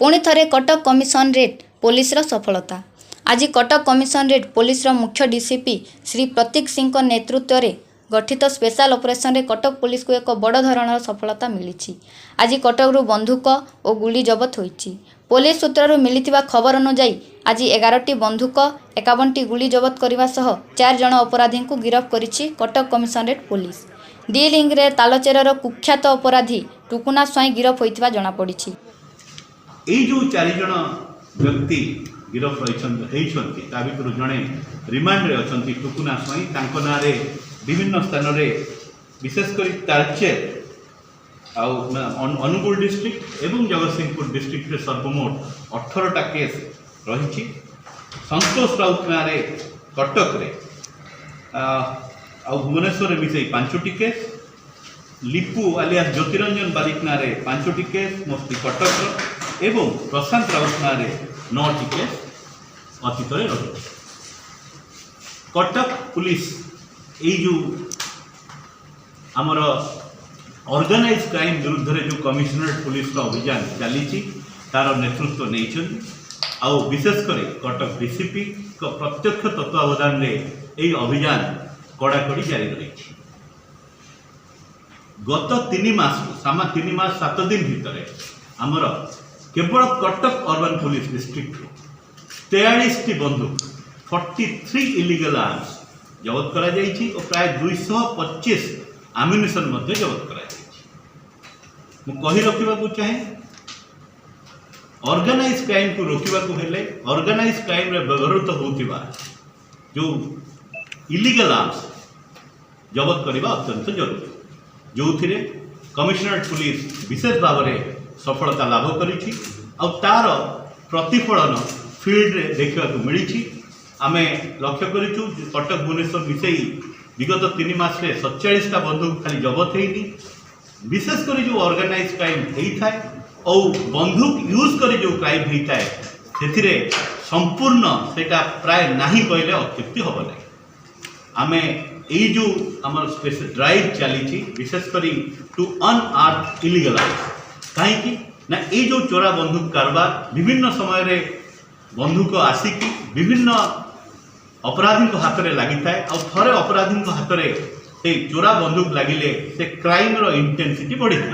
पुणी थरे Cuttack commissionerate police सफलता। आज कटक कमिशनरेट पुलिस मुख्य डीसीपी श्री प्रतीक सिंह नेतृत्व में गठित स्पेशल ऑपरेशन रे कटक पुलिस को एक बड़ धरणर सफलता मिली। आज कटक बंधुक और गुली जबत होईची। पुलिस सूत्रु मिलता खबर अनुଯାयी आज 11टी बंधुक 51टी गुली जबत करने सह 4 जन अपराधी को गिरफ्त करिछि कटक कमिशनरेट पुलिस। डी लिंक रे तालचेरर कुख्यात अपराधी टुकुना स्वाई गिरफ्त होइतिबा जणा पड़िछि। एई जो 4 जन व्यक्ति गिरफ्त होइछन्ति ता भितर जणे रिमांड रे अछन्ति टुकुना स्वाई। तांको नारे विभिन्न स्थान रे विशेषकर तालचेर अनुगुल डिस्ट्रिक्ट एवं जगतसिंहपुर डिस्ट्रिक्ट रे सर्वमोट 18टा केस रही। संतोष राउत नारे कटक रे भुवनेश्वर मिसई 5टी केस, लिपू आलियास ज्योतिरंजन बारिक नारे 5टी केस मोस्ती कटक एवं प्रशांत राउत नारे 9टी केस अतीत रही। कटक पुलिस यही जो आमर ऑर्गेनाइज क्राइम विरुद्ध रे जो कमिशनरेट पुलिस अभियान चली तार नेतृत्व नहीं विशेषकर कटक डीसीपी प्रत्यक्ष तत्वावधान में यही अभियान कड़ाकड़ी जारी रही। गत 3 मास 7 दिन भितर आमर केवल कटक अर्बन पुलिस डिस्ट्रिक्ट 43टी बंदूक 43 इलिगल आर्म्स जबत करा जाइछि और प्राय 225 आम्युनिशन मध्य जबत करा जाइछि। मु कहि रखिबा को चाहे ऑर्गेनाइज क्राइम को रोकिबा को हेले ऑर्गेनाइज क्राइम रे व्यवहृत होतिबा जो इलिगल आर्म्स जबत करबा अत्यंत जरूरी, जो थिरे कमिशनरेट पुलिस विशेष भाव में सफलता लाभ करिछि और तार प्रतिफलन फील्ड रे देखा मिली। आमे लक्ष्य करिछु कटक भुवनेश्वर मिसई विगत 3 मास रे 47टा बंदूक खाली जबत होइनी। विशेषकर जो ऑर्गेनाइज क्राइम होता है और बंदूक यूज कर जो क्राइम होता है से संपूर्ण सेटा प्राय नहीं कहले अत्युक्ति हम ना। आमे यही जो आम स्पेशल ड्राइव चली विशेषकर टू अनआर्म इलिगल आर्म्स कहीं ना ये जो चोरा बंदूक कारबार विभिन्न समय रे बंदूक आसिकी विभिन्न अपराधी हाथ में लगी था और थरे अपराधी हाथ में चोरा बंदूक लगिले से क्राइम रो इंटेंसिटी बढ़ी था।